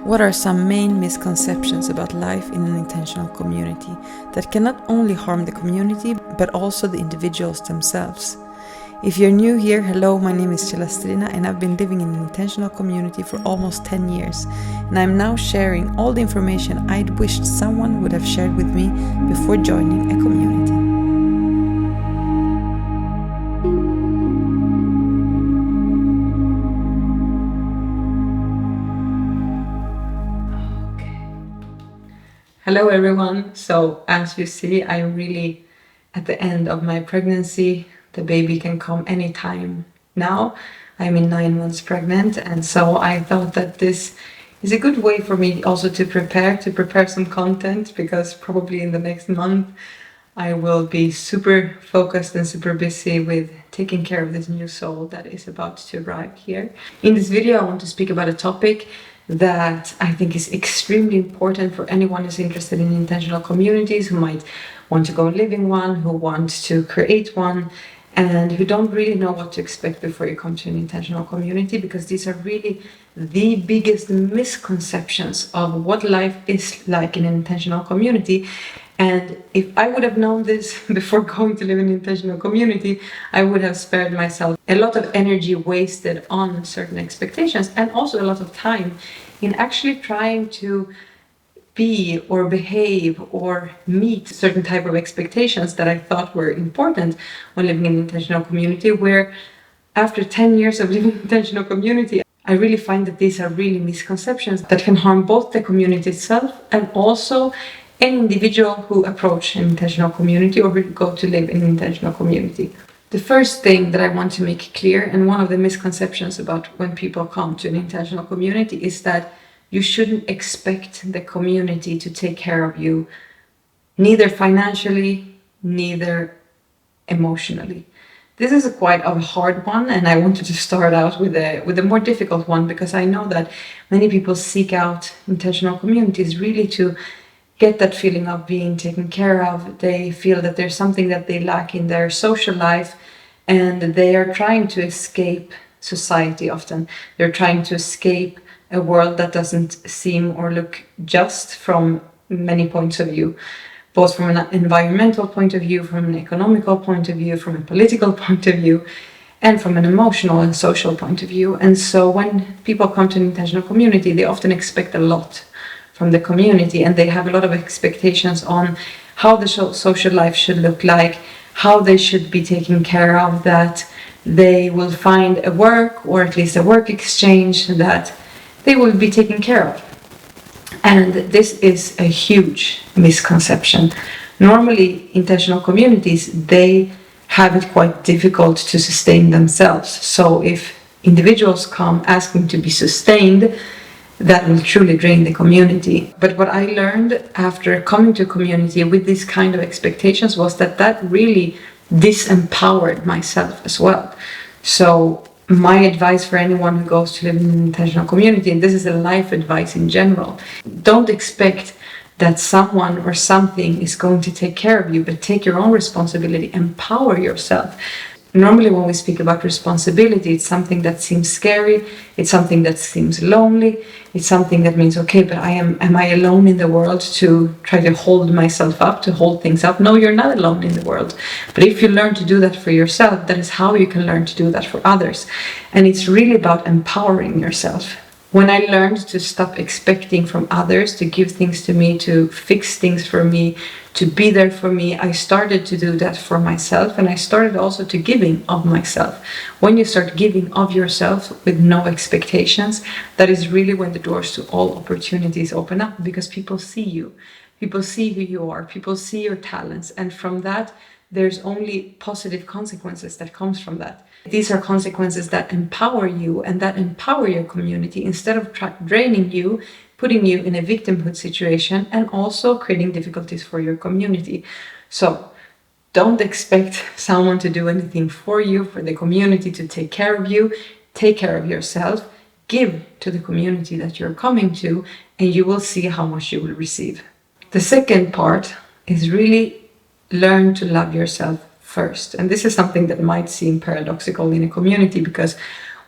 What are some main misconceptions about life in an intentional community that can not only harm the community but also the individuals themselves? If you're new here, hello, my name is Celastrina and I've been living in an intentional community for almost 10 years, and I'm now sharing all the information I'd wished someone would have shared with me before joining a community. Hello everyone. So as you see, I'm really at the end of my pregnancy. The baby can come anytime now. I'm in 9 months pregnant, and so I thought that this is a good way for me also to prepare some content, because probably in the next month I will be super focused and super busy with taking care of this new soul that is about to arrive here. In this video I want to speak about a topic that I think is extremely important for anyone who's interested in intentional communities, who might want to go live in one, who wants to create one, and who don't really know what to expect before you come to an intentional community, because these are really the biggest misconceptions of what life is like in an intentional community. And if I would have known this before going to live in an intentional community, I would have spared myself a lot of energy wasted on certain expectations, and also a lot of time in actually trying to be or behave or meet certain type of expectations that I thought were important when living in an intentional community, where after 10 years of living in an intentional community, I really find that these are really misconceptions that can harm both the community itself and also an individual who approach an intentional community or who go to live in an intentional community. The first thing that I want to make clear, and one of the misconceptions about when people come to an intentional community, is that you shouldn't expect the community to take care of you, neither financially, neither emotionally. This is quite a hard one, and I wanted to start out with a more difficult one, because I know that many people seek out intentional communities really to get that feeling of being taken care of. They feel that there's something that they lack in their social life, and they are trying to escape society often. They're trying to escape a world that doesn't seem or look just from many points of view, both from an environmental point of view, from an economical point of view, from a political point of view, and from an emotional and social point of view. And so when people come to an intentional community, they often expect a lot from the community, and they have a lot of expectations on how the social life should look like, how they should be taken care of, that they will find a work, or at least a work exchange, that they will be taken care of. And this is a huge misconception. Normally, intentional communities, they have it quite difficult to sustain themselves. So if individuals come asking to be sustained, that will truly drain the community. But what I learned after coming to a community with these kind of expectations was that really disempowered myself as well. So my advice for anyone who goes to live in an intentional community, and this is a life advice in general, don't expect that someone or something is going to take care of you, but take your own responsibility, empower yourself. Normally when we speak about responsibility, it's something that seems scary, it's something that seems lonely, it's something that means, okay, but am I alone in the world to try to hold myself up, to hold things up? No, you're not alone in the world. But if you learn to do that for yourself, that is how you can learn to do that for others. And it's really about empowering yourself. When I learned to stop expecting from others to give things to me, to fix things for me, to be there for me, I started to do that for myself, and I started also to giving of myself. When you start giving of yourself with no expectations, that is really when the doors to all opportunities open up, because people see you. People see who you are, people see your talents, and from that, there's only positive consequences that comes from that. These are consequences that empower you and that empower your community, instead of draining you, putting you in a victimhood situation, and also creating difficulties for your community. So don't expect someone to do anything for you, for the community to take care of you. Take care of yourself, give to the community that you're coming to, and you will see how much you will receive. The second part is really learn to love yourself first. And this is something that might seem paradoxical in a community, because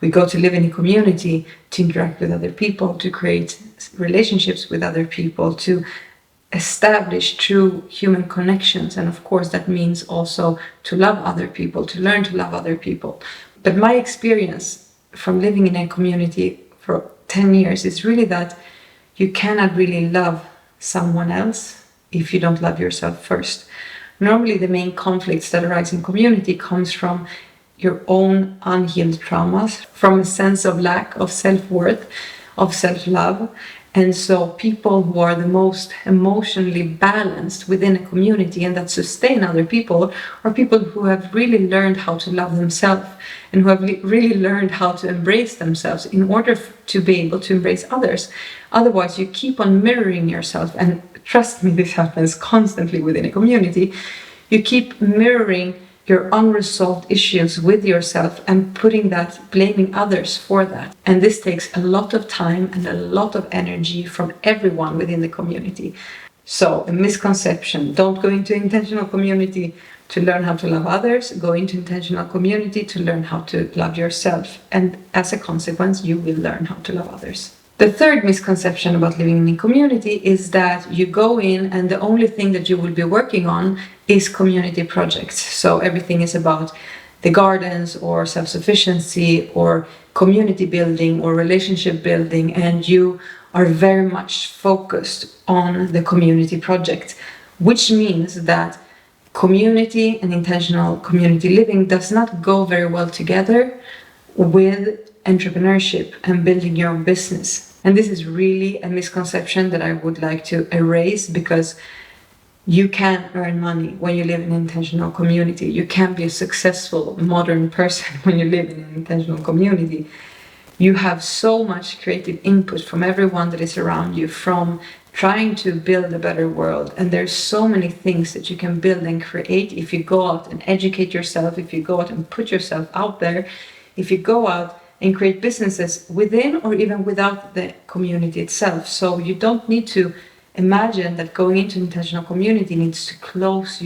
We go to live in a community to interact with other people, to create relationships with other people, to establish true human connections. And of course, that means also to love other people, to learn to love other people. But my experience from living in a community for 10 years is really that you cannot really love someone else if you don't love yourself first. Normally, the main conflicts that arise in community comes from your own unhealed traumas, from a sense of lack of self-worth, of self-love. And so people who are the most emotionally balanced within a community and that sustain other people are people who have really learned how to love themselves and who have really learned how to embrace themselves in order to be able to embrace others. Otherwise, you keep on mirroring yourself, and trust me, this happens constantly within a community. You keep mirroring your unresolved issues with yourself and putting that, blaming others for that. And this takes a lot of time and a lot of energy from everyone within the community. So a misconception: don't go into intentional community to learn how to love others, go into intentional community to learn how to love yourself. And as a consequence, you will learn how to love others. The third misconception about living in a community is that you go in and the only thing that you will be working on is community projects. So everything is about the gardens or self-sufficiency or community building or relationship building, and you are very much focused on the community project, which means that community and intentional community living does not go very well together with entrepreneurship and building your own business. And this is really a misconception that I would like to erase, because you can earn money when you live in an intentional community. You can be a successful modern person when you live in an intentional community. You have so much creative input from everyone that is around you, from trying to build a better world. And there's so many things that you can build and create if you go out and educate yourself, if you go out and put yourself out there, if you go out and create businesses within or even without the community itself. So you don't need to imagine that going into intentional community needs to close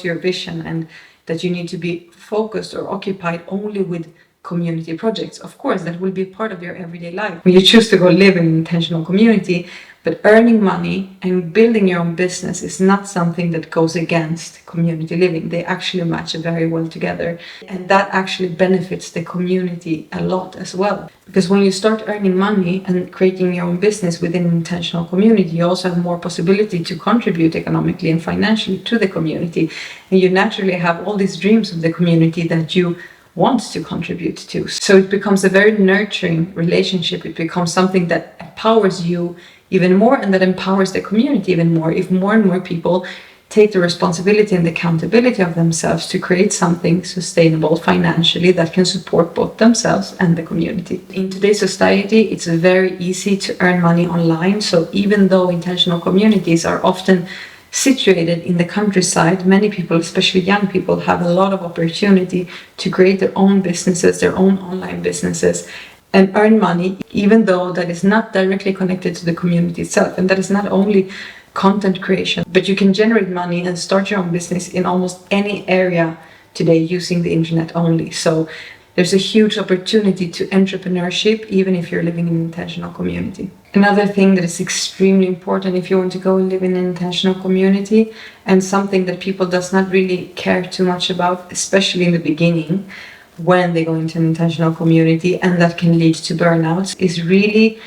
your vision, and that you need to be focused or occupied only with community projects. Of course, that will be part of your everyday life when you choose to go live in an intentional community. But earning money and building your own business is not something that goes against community living. They actually match very well together. And that actually benefits the community a lot as well. Because when you start earning money and creating your own business within an intentional community, you also have more possibility to contribute economically and financially to the community. And you naturally have all these dreams of the community that you want to contribute to. So it becomes a very nurturing relationship. It becomes something that empowers you even more, and that empowers the community even more, if more and more people take the responsibility and the accountability of themselves to create something sustainable financially that can support both themselves and the community. In today's society, it's very easy to earn money online. So even though intentional communities are often situated in the countryside, many people, especially young people, have a lot of opportunity to create their own businesses, their own online businesses, and earn money, even though that is not directly connected to the community itself. And that is not only content creation, but you can generate money and start your own business in almost any area today using the internet only. So there's a huge opportunity to entrepreneurship, even if you're living in an intentional community. Another thing that is extremely important if you want to go and live in an intentional community, and something that people does not really care too much about, especially in the beginning, when they go into an intentional community, and that can lead to burnouts, is really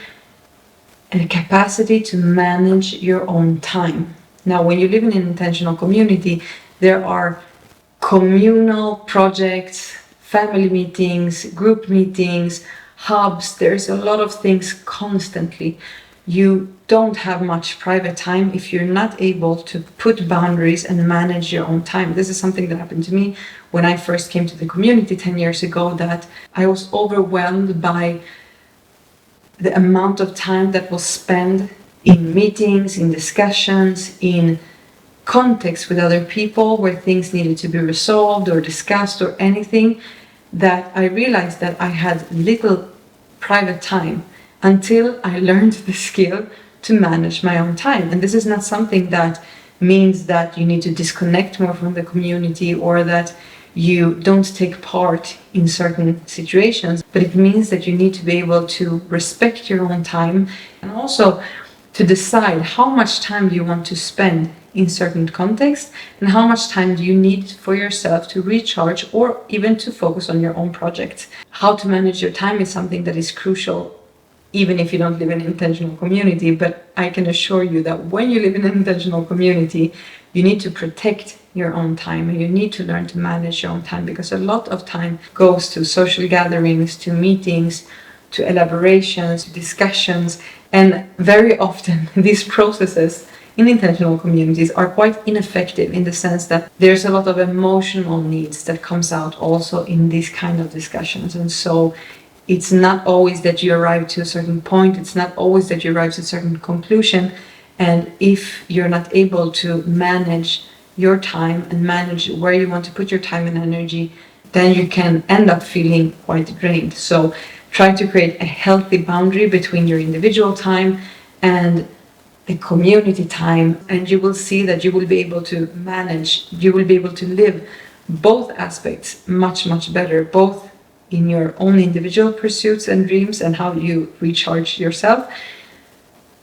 a capacity to manage your own time. Now, when you live in an intentional community, there are communal projects, family meetings, group meetings, hubs. There's a lot of things constantly. You don't have much private time if you're not able to put boundaries and manage your own time. This is something that happened to me when I first came to the community 10 years ago, that I was overwhelmed by the amount of time that was spent in meetings, in discussions, in context with other people where things needed to be resolved or discussed or anything, that I realized that I had little private time until I learned the skill to manage my own time. And this is not something that means that you need to disconnect more from the community, or that you don't take part in certain situations, but it means that you need to be able to respect your own time and also to decide how much time do you want to spend in certain contexts and how much time do you need for yourself to recharge or even to focus on your own projects. How to manage your time is something that is crucial even if you don't live in an intentional community, but I can assure you that when you live in an intentional community, you need to protect your own time and you need to learn to manage your own time, because a lot of time goes to social gatherings, to meetings, to elaborations, discussions, and very often these processes in intentional communities are quite ineffective in the sense that there's a lot of emotional needs that comes out also in these kind of discussions. And so it's not always that you arrive to a certain point, it's not always that you arrive to a certain conclusion. And if you're not able to manage your time and manage where you want to put your time and energy, then you can end up feeling quite drained. So try to create a healthy boundary between your individual time and the community time, and you will see that you will be able to manage, you will be able to live both aspects much, much better, both in your own individual pursuits and dreams and how you recharge yourself,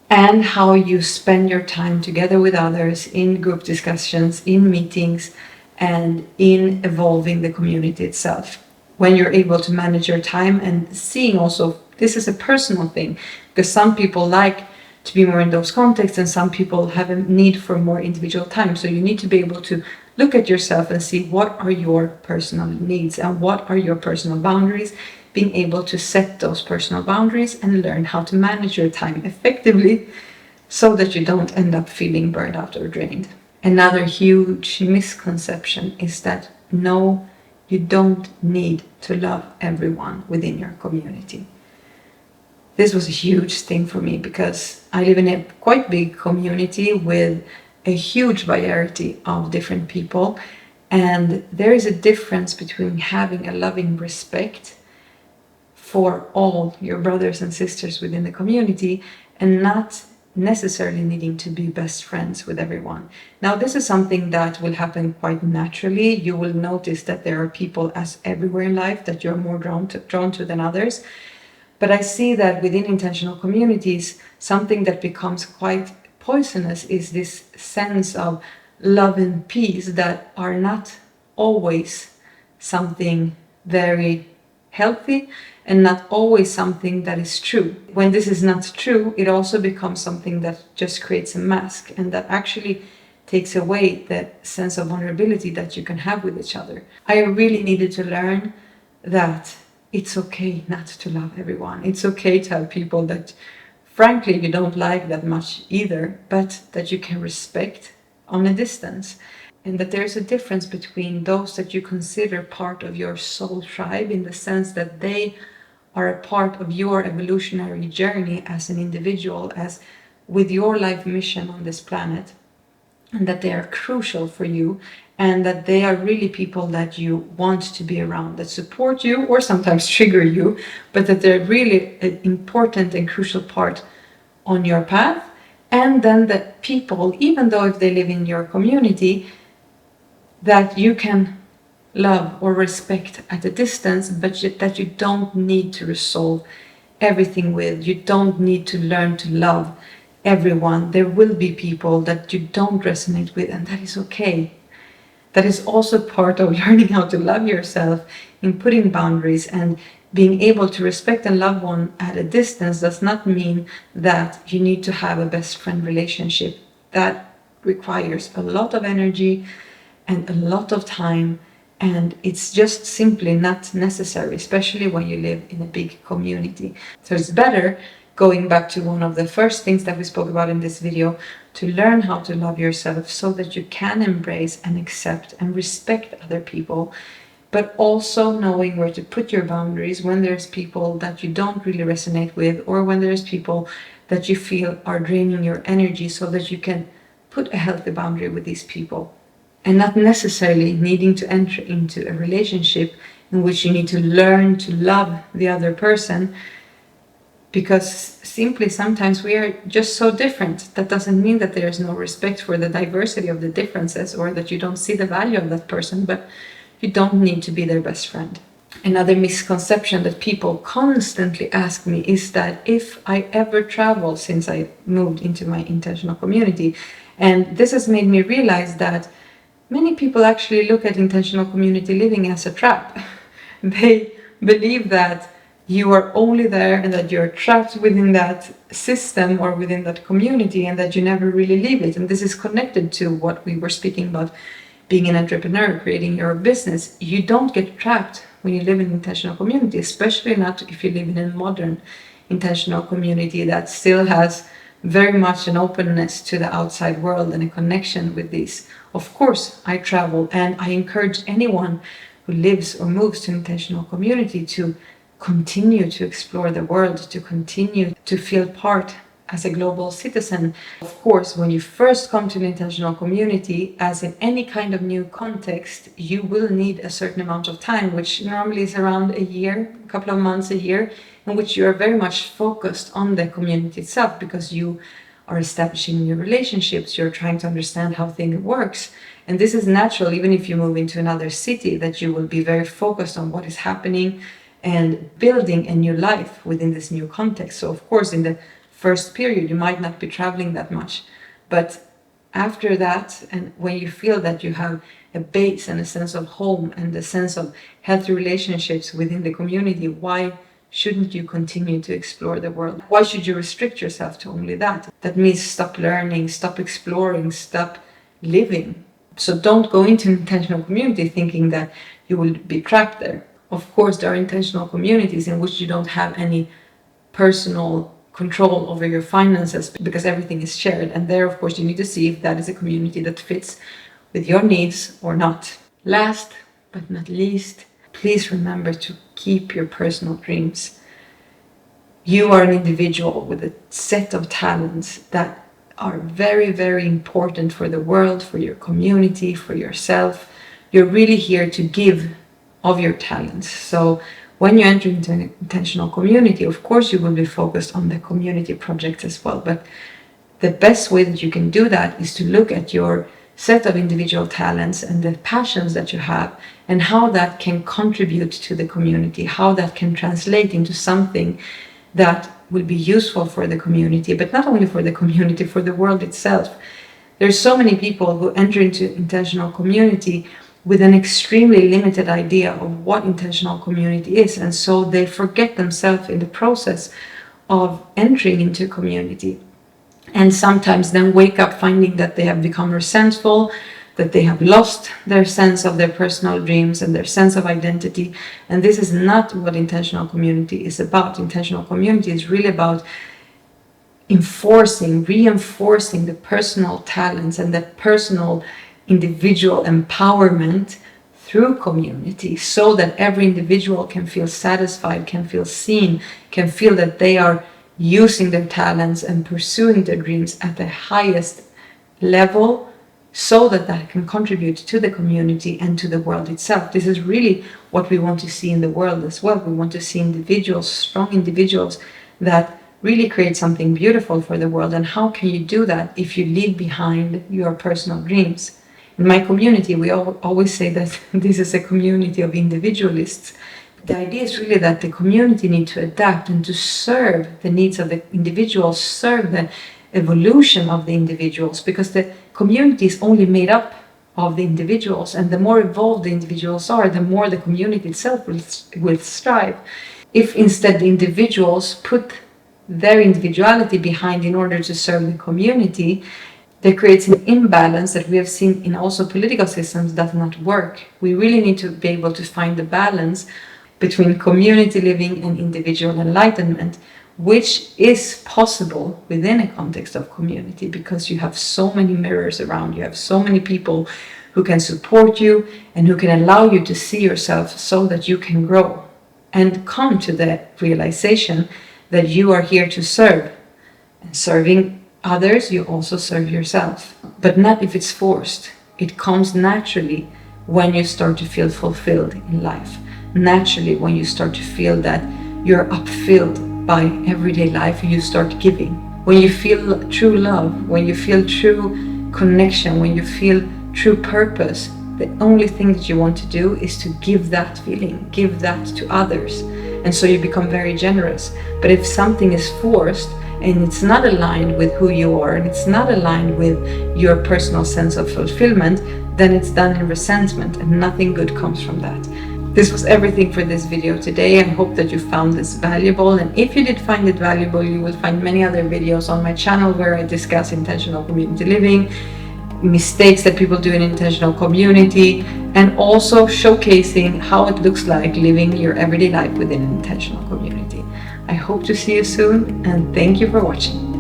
and how you spend your time together with others in group discussions, in meetings, and in evolving the community itself. When you're able to manage your time and seeing also, this is a personal thing, because some people like to be more in those contexts and some people have a need for more individual time. So you need to be able to look at yourself and see what are your personal needs and what are your personal boundaries, being able to set those personal boundaries and learn how to manage your time effectively so that you don't end up feeling burned out or drained. Another huge misconception is that no, you don't need to love everyone within your community. This was a huge thing for me because I live in a quite big community with a huge variety of different people, and there is a difference between having a loving respect for all your brothers and sisters within the community and not necessarily needing to be best friends with everyone. Now, this is something that will happen quite naturally. You will notice that there are people, as everywhere in life, that you're more drawn to than others. But I see that within intentional communities, something that becomes quite poisonous is this sense of love and peace that are not always something very healthy and not always something that is true. When this is not true, it also becomes something that just creates a mask and that actually takes away that sense of vulnerability that you can have with each other. I really needed to learn that it's okay not to love everyone. It's okay to have people that frankly you don't like that much either, but that you can respect on a distance. And that there's a difference between those that you consider part of your soul tribe in the sense that they are a part of your evolutionary journey as an individual, as with your life mission on this planet, and that they are crucial for you, and that they are really people that you want to be around, that support you or sometimes trigger you, but that they're really an important and crucial part on your path. And then that people, even though if they live in your community, that you can love or respect at a distance, but that you don't need to resolve everything with. You don't need to learn to love everyone. There will be people that you don't resonate with, and that is okay. That is also part of learning how to love yourself, in putting boundaries and being able to respect and love one at a distance does not mean that you need to have a best friend relationship. That requires a lot of energy and a lot of time, and it's just simply not necessary, especially when you live in a big community. So it's better, going back to one of the first things that we spoke about in this video, to learn how to love yourself so that you can embrace and accept and respect other people, but also knowing where to put your boundaries when there's people that you don't really resonate with, or when there's people that you feel are draining your energy, so that you can put a healthy boundary with these people. And not necessarily needing to enter into a relationship in which you need to learn to love the other person, because simply sometimes we are just so different. That doesn't mean that there is no respect for the diversity of the differences or that you don't see the value of that person, but You don't need to be their best friend. Another misconception that people constantly ask me is that if I ever travel, since I moved into my intentional community, and this has made me realize that many people actually look at intentional community living as a trap. They believe that you are only there and that you're trapped within that system or within that community and that you never really leave it. And this is connected to what we were speaking about, being an entrepreneur, creating your business. You don't get trapped when you live in an intentional community, especially not if you live in a modern intentional community that still has very much an openness to the outside world and a connection with these. Of course, I travel, and I encourage anyone who lives or moves to an intentional community to continue to explore the world, to continue to feel part as a global citizen. Of course, when you first come to an intentional community, as in any kind of new context, you will need a certain amount of time, which normally is around a year, a couple of months, a year, in which you are very much focused on the community itself, because you are establishing new relationships, you're trying to understand how things works. And this is natural, even if you move into another city, that you will be very focused on what is happening and building a new life within this new context. So of course, in the first period, you might not be traveling that much, but after that, and when you feel that you have a base and a sense of home and a sense of healthy relationships within the community, why shouldn't you continue to explore the world? Why should you restrict yourself to only that? That means stop learning, stop exploring, stop living. So don't go into an intentional community thinking that you will be trapped there. Of course, there are intentional communities in which you don't have any personal control over your finances because everything is shared. And there, of course, you need to see if that is a community that fits with your needs or not. Last but not least, please remember to keep your personal dreams. You are an individual with a set of talents that are very, very important for the world, for your community, for yourself. You're really here to give of your talents. So when you enter into an intentional community, of course, you will be focused on the community project as well. But the best way that you can do that is to look at your set of individual talents and the passions that you have and how that can contribute to the community, how that can translate into something that will be useful for the community, but not only for the community, for the world itself. There's so many people who enter into intentional community with an extremely limited idea of what intentional community is, and so they forget themselves in the process of entering into community, and sometimes then wake up finding that they have become resentful, that they have lost their sense of their personal dreams and their sense of identity. And this is not what intentional community is about. Intentional community is really about reinforcing the personal talents and the personal individual empowerment through community, so that every individual can feel satisfied, can feel seen, can feel that they are using their talents and pursuing their dreams at the highest level, so that that can contribute to the community and to the world itself. This is really what we want to see in the world as well. We want to see individuals, strong individuals, that really create something beautiful for the world. And how can you do that if you leave behind your personal dreams? In my community, we always say that this is a community of individualists. The idea is really that the community needs to adapt and to serve the needs of the individuals, serve the evolution of the individuals, because the community is only made up of the individuals, and the more evolved the individuals are, the more the community itself will strive. If instead the individuals put their individuality behind in order to serve the community, that creates an imbalance that we have seen in also political systems does not work. We really need to be able to find the balance between community living and individual enlightenment, which is possible within a context of community, because you have so many mirrors around you, have so many people who can support you and who can allow you to see yourself so that you can grow and come to the realization that you are here to serve. And serving others, you also serve yourself, but not if it's forced. It comes naturally when you start to feel fulfilled in life. Naturally, when you start to feel that you're upfilled by everyday life, you start giving. When you feel true love, when you feel true connection, when you feel true purpose, the only thing that you want to do is to give that feeling, give that to others. And so you become very generous. But if something is forced and it's not aligned with who you are, and it's not aligned with your personal sense of fulfillment, then it's done in resentment, and nothing good comes from that. This was everything for this video today. I hope that you found this valuable, and if you did find it valuable, you will find many other videos on my channel where I discuss intentional community living, mistakes that people do in intentional community, and also showcasing how it looks like living your everyday life within an intentional community. I hope to see you soon, and thank you for watching.